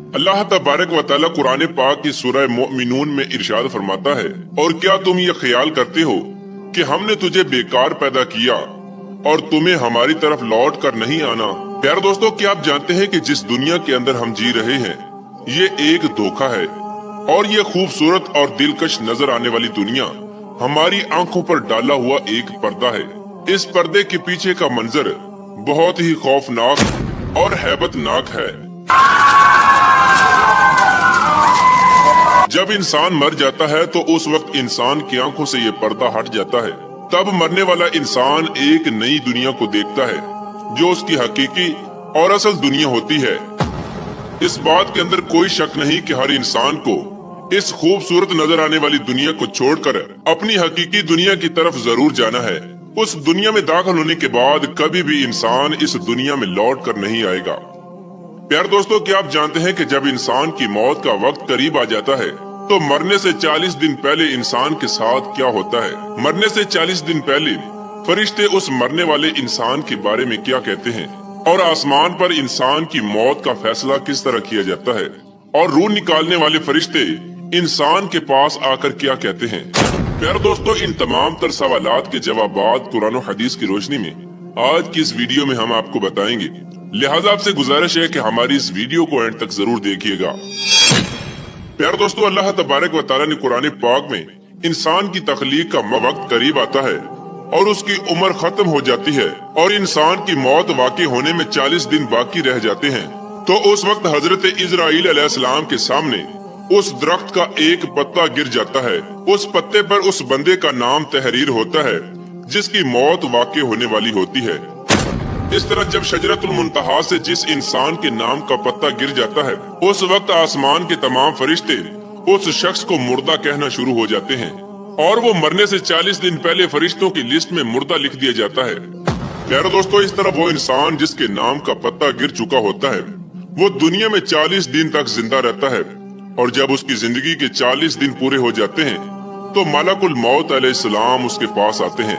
अल्लाह तबारक व तआला कुरान पाक की सूरह मोमिनून में इरशाद फरमाता है, और क्या तुम ये ख्याल करते हो कि हमने तुझे बेकार पैदा किया और तुम्हें हमारी तरफ लौट कर नहीं आना। प्यारे दोस्तों, क्या आप जानते हैं कि जिस दुनिया के अंदर हम जी रहे हैं ये एक धोखा है, और ये खूबसूरत और दिलकश नजर आने वाली दुनिया हमारी आंखों पर डाला हुआ एक पर्दा है। इस पर्दे के पीछे का मंजर बहुत ही खौफनाक और हैबतनाक है। जब इंसान मर जाता है तो उस वक्त इंसान की आंखों से ये पर्दा हट जाता है। तब मरने वाला इंसान एक नई दुनिया को देखता है जो उसकी हकीकी और असल दुनिया होती है। इस बात के अंदर कोई शक नहीं कि हर इंसान को इस खूबसूरत नजर आने वाली दुनिया को छोड़कर अपनी हकीकी दुनिया की तरफ जरूर जाना है। उस दुनिया में दाखिल होने के बाद कभी भी इंसान इस दुनिया में लौट कर नहीं आएगा। प्यारे दोस्तों, क्या आप जानते हैं कि जब इंसान की मौत का वक्त करीब आ जाता है तो मरने से 40 दिन पहले इंसान के साथ क्या होता है? मरने से 40 दिन पहले फरिश्ते उस मरने वाले इंसान के बारे में क्या कहते हैं, और आसमान पर इंसान की मौत का फैसला किस तरह किया जाता है, और रूह निकालने वाले फरिश्ते इंसान के पास आकर क्या कहते हैं। प्यारे दोस्तों, इन तमाम तर सवालात के जवाबात कुरान और हदीस की रोशनी में आज की इस वीडियो में हम आपको बताएंगे। लिहाजा आपसे गुजारिश है कि हमारी इस वीडियो को एंड तक जरूर देखिएगा। प्यारे दोस्तों, अल्लाह तबारक व तआला ने कुरान पाक में इंसान की तख्लीक का वक्त करीब आता है और उसकी उम्र खत्म हो जाती है और इंसान की मौत वाक़ई होने में 40 दिन बाकी रह जाते हैं, तो उस वक्त हजरत इजराइल अलैहिस्सलाम के सामने उस दरख्त का एक पत्ता गिर जाता है। उस पत्ते पर उस बंदे का नाम तहरीर होता है जिसकी मौत वाक़ई होने वाली होती है। इस तरह जब शजरतुल मुंतहा से जिस इंसान के नाम का पत्ता गिर जाता है, उस वक्त आसमान के तमाम फरिश्ते उस शख्स को मुर्दा कहना शुरू हो जाते हैं और वो मरने से 40 दिन पहले फरिश्तों की लिस्ट में मुर्दा लिख दिया जाता है। प्यारे दोस्तों, इस तरह वो इंसान जिसके नाम का पत्ता गिर चुका होता है वो दुनिया में 40 दिन तक जिंदा रहता है, और जब उसकी जिंदगी के 40 दिन पूरे हो जाते हैं तो मलकुल मौत अलैहिस्सलाम उसके पास आते हैं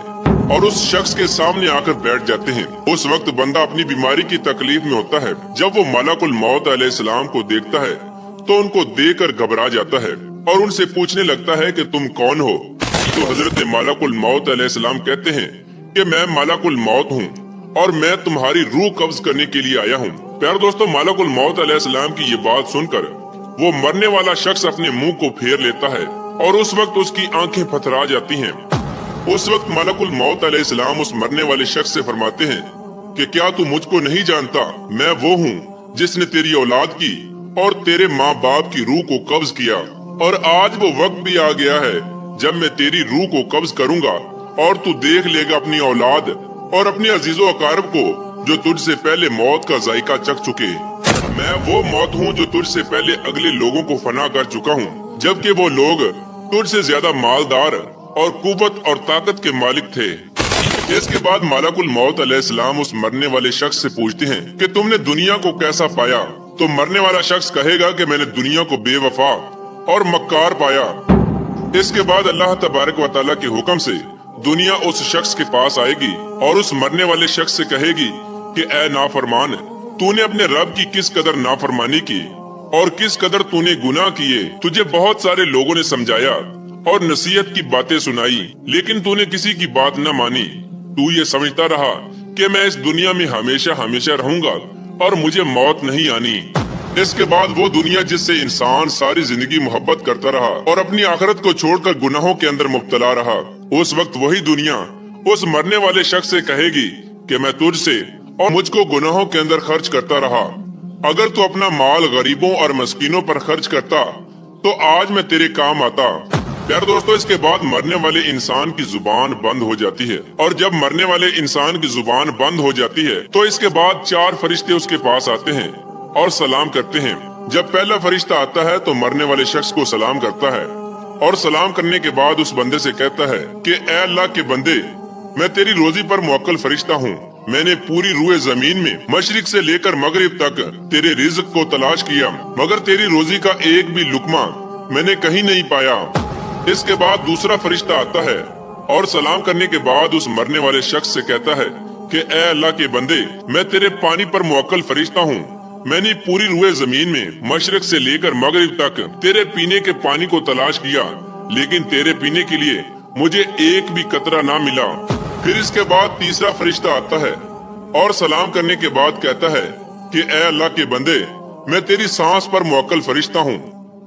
और उस शख्स के सामने आकर बैठ जाते हैं। उस वक्त बंदा अपनी बीमारी की तकलीफ में होता है। जब वो मलकुल मौत अलैहिस्सलाम को देखता है तो उनको देखकर घबरा जाता है और उनसे पूछने लगता है कि तुम कौन हो? तो हजरत मलकुल मौत अलैहिस्सलाम कहते हैं कि मैं मलकुल मौत हूँ और मैं तुम्हारी रूह कब्ज करने के लिए आया हूँ। प्यारे दोस्तों, मलकुल मौत अलैहिस्सलाम की ये बात सुनकर वो मरने वाला शख्स अपने मुंह को फेर लेता है और उस वक्त उसकी आंखें पथरा जाती हैं। उस वक्त मलकुल मौत अलैहिस्सलाम उस मरने वाले शख्स से फरमाते हैं कि क्या तू मुझको नहीं जानता? मैं वो हूँ जिसने तेरी औलाद की और तेरे माँ बाप की रूह को कब्ज किया, और आज वो वक्त भी आ गया है जब मैं तेरी रूह को कब्ज करूंगा और तू देख लेगा अपनी औलाद और अपने अजीजो अकारब को जो तुझसे पहले मौत का जायका चख चुके। मैं वो मौत हूँ जो तुझसे पहले अगले लोगों को फना कर चुका हूँ, जबकि वो लोग तुझसे ज्यादा मालदार और कुव्वत और ताकत के मालिक थे। इसके बाद मलकुल मौत अलैहिस्सलाम उस मरने वाले शख्स से पूछते हैं कि तुमने दुनिया को कैसा पाया? तो मरने वाला शख्स कहेगा कि मैंने दुनिया को बेवफा और मक्कार पाया। इसके बाद अल्लाह तबारक व तआला के हुक्म से दुनिया उस शख्स के पास आएगी और उस मरने वाले शख्स से कहेगी कि ऐ नाफरमान, तूने अपने रब की किस कदर नाफरमानी की और किस कदर तूने गुनाह किए। तुझे बहुत सारे लोगों ने समझाया और नसीहत की बातें सुनाई, लेकिन तूने किसी की बात न मानी। तू ये समझता रहा कि मैं इस दुनिया में हमेशा हमेशा रहूंगा और मुझे मौत नहीं आनी। इसके बाद वो दुनिया जिससे इंसान सारी जिंदगी मोहब्बत करता रहा और अपनी आखिरत को छोड़कर गुनाहों के अंदर मुब्तला रहा, उस वक्त वही दुनिया उस मरने वाले शख्स से कहेगी कि मैं तुझसे और मुझको गुनाहों के अंदर खर्च करता रहा। अगर तू अपना माल गरीबों और मस्कीनों पर खर्च करता तो आज मैं तेरे काम आता। प्यारे दोस्तों, इसके बाद मरने वाले इंसान की जुबान बंद हो जाती है, और जब मरने वाले इंसान की जुबान बंद हो जाती है तो इसके बाद 4 फरिश्ते उसके पास आते हैं और सलाम करते हैं। जब पहला फरिश्ता आता है तो मरने वाले शख्स को सलाम करता है और सलाम करने के बाद उस बंदे से कहता है कि ऐ अल्लाह के बंदे, मैं तेरी रोजी पर मुवक्कल फरिश्ता हूँ। मैंने पूरी रूए जमीन में मशरिक से लेकर मगरिब तक तेरे रिज़्क को तलाश किया, मगर तेरी रोजी का एक भी लुकमा मैंने कहीं नहीं पाया। इसके बाद दूसरा फरिश्ता आता है और सलाम करने के बाद उस मरने वाले शख्स से कहता है कि ऐ अल्लाह के बंदे, मैं तेरे पानी पर मुवक्कल फरिश्ता हूँ। मैंने पूरी रुए जमीन में मशरक से लेकर मगरिब तक तेरे पीने के पानी को तलाश किया, लेकिन तेरे पीने के लिए मुझे एक भी कतरा ना मिला। फिर इसके बाद तीसरा फरिश्ता आता है और सलाम करने के बाद कहता है कि ऐ अल्लाह के बंदे, मैं तेरी सांस पर मुवक्कल फरिश्ता हूँ।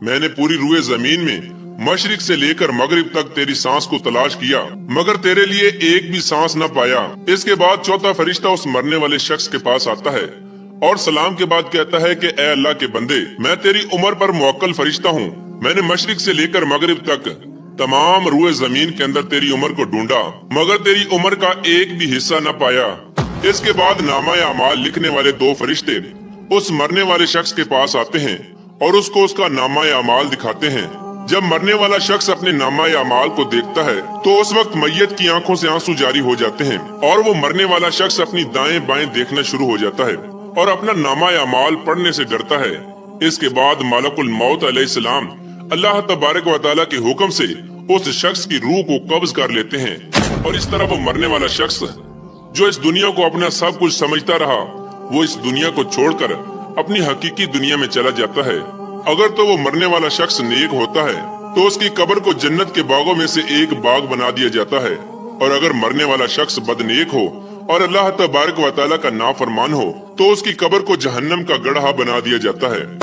मैंने पूरी रुए जमीन में मशरिक से लेकर मगरिब तक तेरी सांस को तलाश किया, मगर तेरे लिए एक भी सांस न पाया। इसके बाद चौथा फरिश्ता उस मरने वाले शख्स के पास आता है और सलाम के बाद कहता है कि ऐ अल्लाह के बंदे, मैं तेरी उम्र पर मुवक्कल फरिश्ता हूँ। मैंने मशरिक से लेकर मगरिब तक तमाम रुए जमीन के अंदर तेरी उम्र को ढूंढा, मगर तेरी उम्र का एक भी हिस्सा न पाया। इसके बाद नामा अमाल लिखने वाले दो फरिश्ते उस मरने वाले शख्स के पास आते हैं और उसको उसका नामा अमाल दिखाते हैं। जब मरने वाला शख्स अपने नामा अमाल को देखता है तो उस वक्त मैयत की आंखों से आंसू जारी हो जाते हैं और वो मरने वाला शख्स अपनी दाएं बाएं देखना शुरू हो जाता है और अपना नामा अमाल पढ़ने से डरता है। इसके बाद मलकुल मौत अलैहिस्सलाम अल्लाह तबारक व तआला के हुक्म से उस शख्स की रूह को कब्ज कर लेते हैं और इस तरह वो मरने वाला शख्स जो इस दुनिया को अपना सब कुछ समझता रहा, वो इस दुनिया को छोड़कर अपनी हकीकी दुनिया में चला जाता है। अगर तो वो मरने वाला शख्स नेक होता है तो उसकी कब्र को जन्नत के बागों में से एक बाग बना दिया जाता है, और अगर मरने वाला शख्स बदनेक हो और अल्लाह तबारक व तआला का नाफरमान हो तो उसकी कब्र को जहन्नम का गड्ढा बना दिया जाता है।